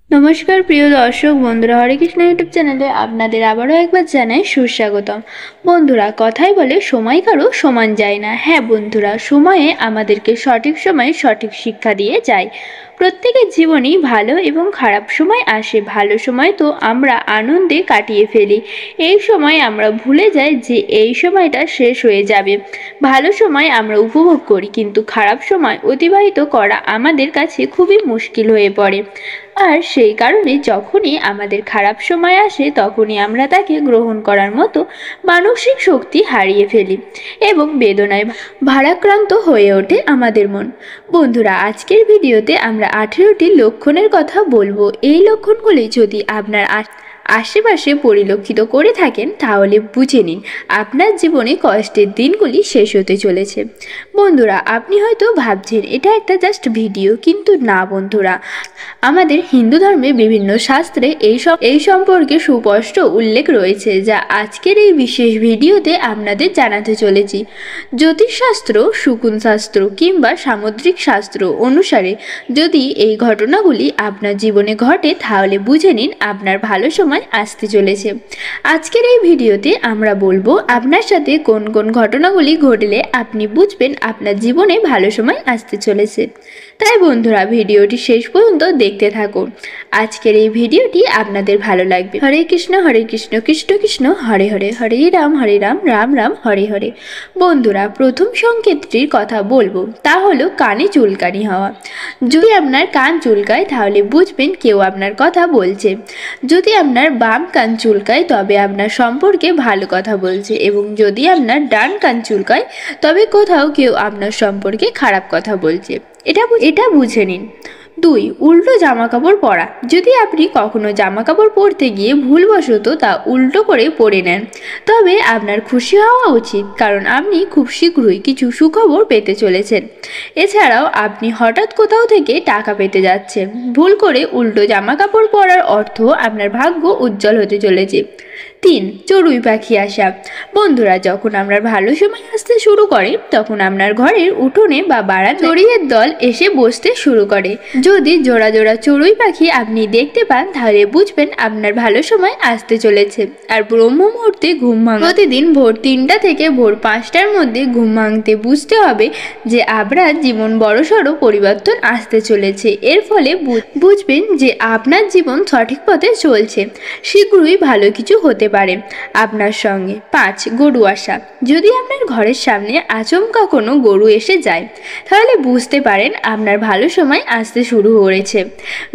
নমস্কার প্রিয় দর্শক বন্ধুরা, হরে কৃষ্ণ ইউটিউব চ্যানেলে আপনাদের আবারও একবার জানাই সুস্বাগতম। বন্ধুরা, কথাই বলে সময় কারো সমান যায় না। হ্যাঁ বন্ধুরা, সময়ে আমাদেরকে সঠিক সময়ে সঠিক শিক্ষা দিয়ে যায়। প্রত্যেকের জীবনেই ভালো এবং খারাপ সময় আসে। ভালো সময় তো আমরা আনন্দে কাটিয়ে ফেলি, এই সময় আমরা ভুলে যাই যে এই সময়টা শেষ হয়ে যাবে। ভালো সময় আমরা উপভোগ করি, কিন্তু খারাপ সময় অতিবাহিত করা আমাদের কাছে খুবই মুশকিল হয়ে পড়ে। আর সেই কারণে যখনই আমাদের খারাপ সময় আসে তখনই আমরা তাকে গ্রহণ করার মতো মানসিক শক্তি হারিয়ে ফেলি এবং বেদনায় ভারাক্রান্ত হয়ে ওঠে আমাদের মন। বন্ধুরা, আজকের ভিডিওতে আমরা 18টি লক্ষণের কথা বলবো। এই লক্ষণগুলি যদি আপনার আশেপাশে পরিলক্ষিত করে থাকেন তাহলে বুঝে নিন আপনার জীবনে কষ্টের দিনগুলি শেষ হতে চলেছে। বন্ধুরা, আপনি হয়তো ভাবছেন এটা একটা জাস্ট ভিডিও, কিন্তু না বন্ধুরা, আমাদের হিন্দু ধর্মে বিভিন্ন শাস্ত্রে এই সম্পর্কে সুস্পষ্ট উল্লেখ রয়েছে, যা আজকের এই বিশেষ ভিডিওতে আপনাদের জানাতে চলেছি। জ্যোতিষশাস্ত্র, শকুন শাস্ত্র কিংবা সামুদ্রিক শাস্ত্র অনুসারে যদি এই ঘটনাগুলি আপনার জীবনে ঘটে তাহলে বুঝে নিন আপনার ভালো সময় আসতে চলেছে। আজকের এই ভিডিওতে আমরা বলবো আপনার সাথে কোন কোন ঘটনাগুলি ঘটলে আপনি বুঝবেন আপনার জীবনে ভালো সময় আসতে চলেছে। তাই বন্ধুরা, ভিডিওটি শেষ পর্যন্ত দেখতে থাকুন। আজকের এই ভিডিওটি আপনাদের ভালো লাগবে। হরে কৃষ্ণ কৃষ্ণ কৃষ্ণ হরে হরে, হরে রাম রাম রাম হরে হরে। বন্ধুরা, প্রথম সংকেতটির কথা বলবো, তা হলো কানে চুলকানি হওয়া। যদি আপনার কান চুলকায় তাহলে বুঝবেন কেউ আপনার কথা বলছে। যদি আপনার বাম কান চুলকায় তবে আপনার সম্পর্কে ভালো কথা বলছে, এবং যদি আপনার ডান কান চুলকায় তবে কোথাও কেউ আপনার সম্পর্কে খারাপ কথা বলছে। এটা বুঝে নিন। 2. উল্টো জামা কাপড় পরা। যদি আপনি কখনো জামা কাপড় পরতে গিয়ে ভুলবশত তা উল্টো করে পরে নেন তবে আপনার খুশি হওয়া উচিত, কারণ আপনি খুব শীঘ্রই কিছু সুখবর পেতে চলেছেন। এছাড়াও আপনি হঠাৎ কোথাও থেকে টাকা পেতে যাচ্ছেন। ভুল করে উল্টো জামা কাপড় পরার অর্থ আপনার ভাগ্য উজ্জ্বল হতে চলেছে। 3. চড়ুই পাখি আসা। বন্ধুরা, যখন আমরা ভালো সময় আসতে শুরু করে তখন আপনার ঘরের উঠোনে বা বারান্দায় চড়ুইয়ের দল এসে বসতে শুরু করে। যদি জোড়া জোড়া চড়ুই পাখি আপনি দেখতে পান তাহলে বুঝবেন আপনার ভালো সময় আসতে চলেছে। আর ব্রহ্ম মুহূর্তে ঘুম ভাঙা। প্রতিদিন ভোর 3টা থেকে ভোর 5টার মধ্যে ঘুম ভাঙতে বুঝতে হবে যে আপনার জীবন বড়সড় পরিবর্তন আসতে চলেছে। এর ফলে বুঝবেন যে আপনার জীবন সঠিক পথে চলছে। শীঘ্রই ভালো কিছু হতে পারে আপনার সঙ্গে। 5. গরু আসা। যদি আপনার ঘরের সামনে আচমকা কোনো গরু এসে যায় তাহলে বুঝতে পারেন আপনার ভালো সময় আসতে শুরু করেছে।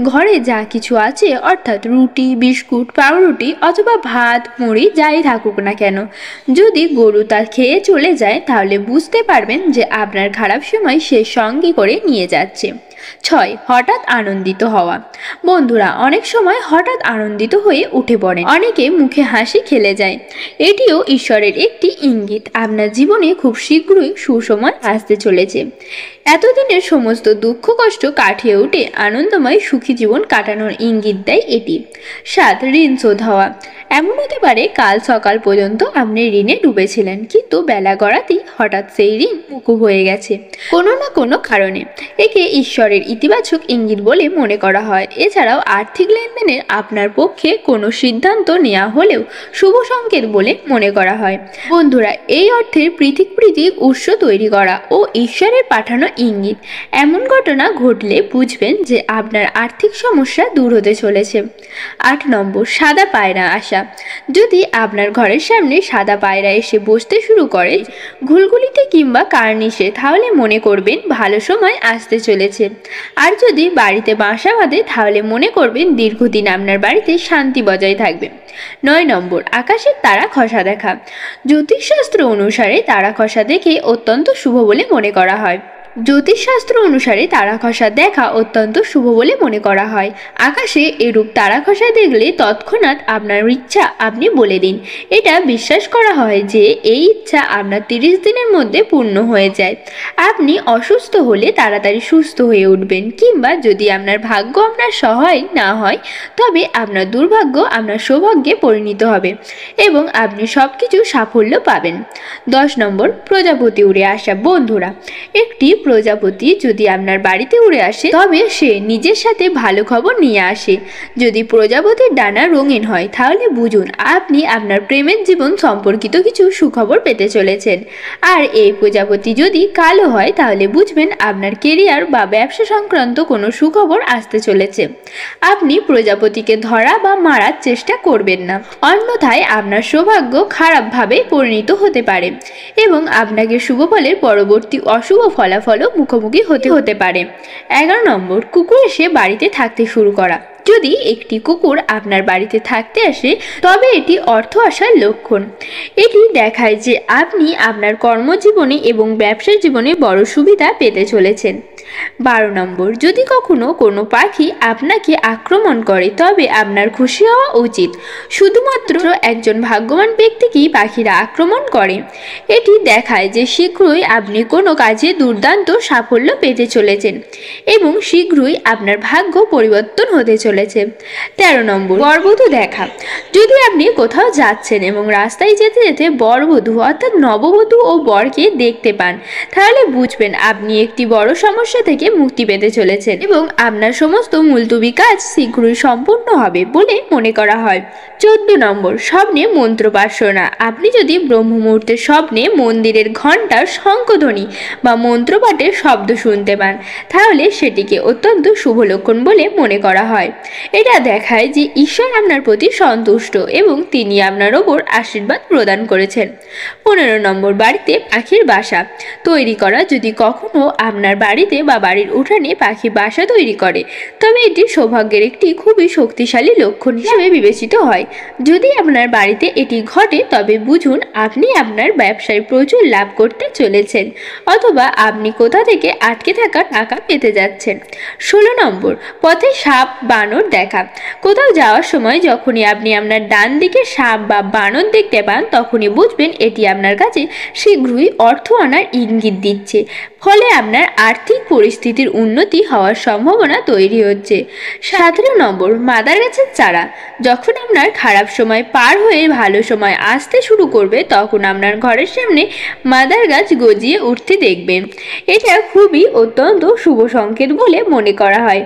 ঘরে যা কিছু আছে, অর্থাৎ রুটি, বিস্কুট, পাউরুটি অথবা ভাত, মুড়ি যাই থাকুক না কেন, যদি গরু তা খেয়ে চলে যায় তাহলে বুঝতে পারবেন যে আপনার খারাপ সময় সে সঙ্গে করে নিয়ে যাচ্ছে। 6. হঠাৎ আনন্দিত হওয়া। বন্ধুরা, অনেক সময় হঠাৎ আনন্দিত হয়ে উঠে পড়েন, অনেকে মুখে হাসি খেলে যায়। এটিও ঈশ্বরের একটি ইঙ্গিত আপনার জীবনে খুব শীঘ্রই সুসময় আসতে চলেছে। এতদিনের সমস্ত দুঃখ কষ্ট কাটিয়ে উঠে আনন্দময় সুখী জীবন কাটানোর ইঙ্গিত দেয় এটি। 7. ঋণ শোধ হওয়া। এমন হতে পারে কাল সকাল পর্যন্ত আপনি ঋণে ডুবেছিলেন, কিন্তু বেলা গড়াতেই হঠাৎ সেই ঋণ মুকুব হয়ে গেছে কোনো না কোনো কারণে। একে ঈশ্বরের ইতিবাচক ইঙ্গিত বলে মনে করা হয়। এছাড়াও আর্থিক লেনদেনের আপনার পক্ষে কোনো সিদ্ধান্ত নেওয়া হলেও শুভ সংকেত বলে মনে করা হয়। বন্ধুরা, এই অর্থের পৃথক উৎস তৈরি করা ও ঈশ্বরের পাঠানো ইঙ্গিত। এমন ঘটনা ঘটলে বুঝবেন যে আপনার আর্থিক সমস্যা দূর হতে চলেছে। 8 নম্বর, সাদা পায়রা আসা। যদি আপনার ঘরের সামনে সাদা পায়রা এসে বসতে শুরু করে ঘুলঘুলিতে কিংবা কার্নিশে, তাহলে মনে করবেন ভালো সময় আসতে চলেছে। আর যদি বাড়িতে বাসা বাঁধে তাহলে মনে করবেন দীর্ঘদিন আপনার বাড়িতে শান্তি বজায় থাকবে। 9 নম্বর, আকাশের তারা খসা দেখা। জ্যোতিষশাস্ত্র অনুসারে তারা খসা দেখে অত্যন্ত শুভ বলে মনে করা হয়। জ্যোতিষশাস্ত্র অনুসারে তারা খসা দেখা অত্যন্ত শুভ বলে মনে করা হয়। আকাশে এরূপ তারা খসা দেখলে তৎক্ষণাৎ আপনার ইচ্ছা আপনি বলে দিন। এটা বিশ্বাস করা হয় যে এই ইচ্ছা আপনার 30 দিনের মধ্যে পূর্ণ হয়ে যায়। আপনি অসুস্থ হলে তাড়াতাড়ি সুস্থ হয়ে উঠবেন, কিংবা যদি আপনার ভাগ্য আপনার সহায় না হয় তবে আপনার দুর্ভাগ্য আপনার সৌভাগ্যে পরিণত হবে এবং আপনি সবকিছু সাফল্য পাবেন। 10 নম্বর, প্রজাপতি উড়ে আসা। বন্ধুরা, একটি প্রজাপতি যদি আপনার বাড়িতে উড়ে আসে তবে সে নিজের সাথে ভালো খবর নিয়ে আসে। যদি প্রজাপতির ডানা রঙিন হয় তাহলে বুঝুন আপনি আপনার প্রেমের জীবন সম্পর্কিত কিছু সুখবর পেতে চলেছেন। আর এই প্রজাপতি যদি কালো হয় তাহলে বুঝবেন আপনার কেরিয়ার বা ব্যবসা সংক্রান্ত কোনো সুখবর আসতে চলেছে। আপনি প্রজাপতিকে ধরা বা মারার চেষ্টা করবেন না, অন্যথায় আপনার সৌভাগ্য খারাপভাবে পরিণত হতে পারে এবং আপনাকে শুভ ফলের পরবর্তী অশুভ ফলাফলও মুখোমুখি হতে পারে। 11 নম্বর, কুকুর এসে বাড়িতে থাকতে শুরু করা। যদি একটি কুকুর আপনার বাড়িতে থাকতে আসে তবে এটি অর্থ আসার লক্ষণ। এটি দেখায় যে আপনি আপনার কর্মজীবনে এবং ব্যবসার জীবনে বড় সুবিধা পেতে চলেছেন। 12 নম্বর, যদি কখনো কোনো পাখি আপনাকে আক্রমণ করে তবে আপনার খুশি হওয়া উচিত। শুধুমাত্র একজন ভাগ্যবান ব্যক্তিকেই পাখিরা আক্রমণ করে। এটি দেখায় যে শীঘ্রই আপনি কোনো কাজে দুর্দান্ত সাফল্য পেতে চলেছেন এবং শীঘ্রই আপনার ভাগ্য পরিবর্তন হতে চলেছে। 13 নম্বর, বরবধূ দেখা। যদি আপনি কোথাও যাচ্ছেন এবং রাস্তায় যেতে যেতে বরবধূ অর্থাৎ নববধূ ও বরকে দেখতে পান তাহলে বুঝবেন আপনি একটি বড় সমস্যা থেকে মুক্তি পেতে চলেছেন এবং আপনার সমস্ত মুলতুবি কাজ শীঘ্রই সম্পূর্ণ হবে বলে মনে করা হয়। 14 নম্বর, স্বপ্নে মন্ত্রপাঠ শোনা। আপনি যদি ব্রহ্ম মুহূর্তের স্বপ্নে মন্দিরের ঘণ্টার শঙ্খধ্বনি বা মন্ত্রপাঠের শব্দ শুনতে পান তাহলে সেটিকে অত্যন্ত শুভ লক্ষণ বলে মনে করা হয়। এটা দেখায় যে ঈশ্বর আপনার প্রতি সন্তুষ্ট এবং তিনি আপনার ওপর আশীর্বাদ প্রদান করেছেন। 15 নম্বর, বাড়িতে পাখির বাসা তৈরি করা। যদি কখনো আপনার বাড়িতে বা বাড়ির উঠানে পাখি বাসা তৈরি করে তবে এটি সৌভাগ্যের একটি খুবই শক্তিশালী লক্ষণ হিসেবে বিবেচিত হয়। যদি আপনার বাড়িতে এটি ঘটে তবে বুঝুন আপনি আপনার ব্যবসায় প্রচুর লাভ করতে চলেছেন অথবা আপনি কোথা থেকে আটকে থাকা টাকা পেতে যাচ্ছেন। 16 নম্বর, পথে সাপ বানর দেখা। কোথাও যাওয়ার সময় যখনই আপনি আপনার ডান দিকে সাপ বা বানর দেখতে পান তখনই বুঝবেন এটি আপনার কাছে শীঘ্রই অর্থ আনার ইঙ্গিত দিচ্ছে, ফলে আপনার আর্থিক পরিস্থিতির উন্নতি হওয়ার সম্ভাবনা তৈরি হচ্ছে। 17 নম্বর, মাদার গাছের চারা। যখন আপনার খারাপ সময় পার হয়ে ভালো সময় আসতে শুরু করবে তখন আপনার ঘরের সামনে মাদার গাছ গজিয়ে উঠতে দেখবেন। এটা খুবই অত্যন্ত শুভ সংকেত বলে মনে করা হয়।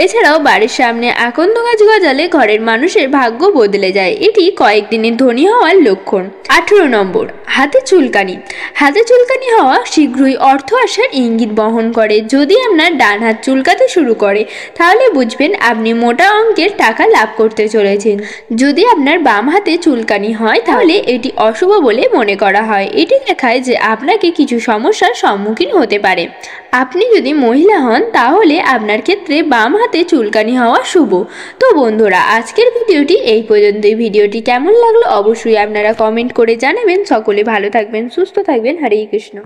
এছাড়াও বাড়ির সামনে আকন্দ গাছ গজালে ঘরের মানুষের ভাগ্য বদলে যায়, এটি কয়েকদিনের ধনী হওয়ার লক্ষণ। 18 নম্বর, হাতে চুলকানি। হাতে চুলকানি হওয়া শীঘ্রই অর্থ আসার ইঙ্গিত বহন করে। যদি আপনার ডান হাত চুলকাতে শুরু করে তাহলে বুঝবেন আপনি মোটা অঙ্কের টাকা লাভ করতে চলেছেন। যদি আপনার বাম হাতে চুলকানি হয় তাহলে এটি অশুভ বলে মনে করা হয়। এটি দেখায় যে আপনাকে কিছু সমস্যার সম্মুখীন হতে পারে। আপনি যদি মহিলা হন তাহলে আপনার ক্ষেত্রে বাম হাতে চুলকানি হওয়া শুভ। তো বন্ধুরা, আজকের ভিডিওটি এই পর্যন্তই। ভিডিওটি কেমন লাগলো অবশ্যই আপনারা কমেন্ট করে জানাবেন। সকলে ভালো থাকবেন, সুস্থ থাকবেন। হরে কৃষ্ণ।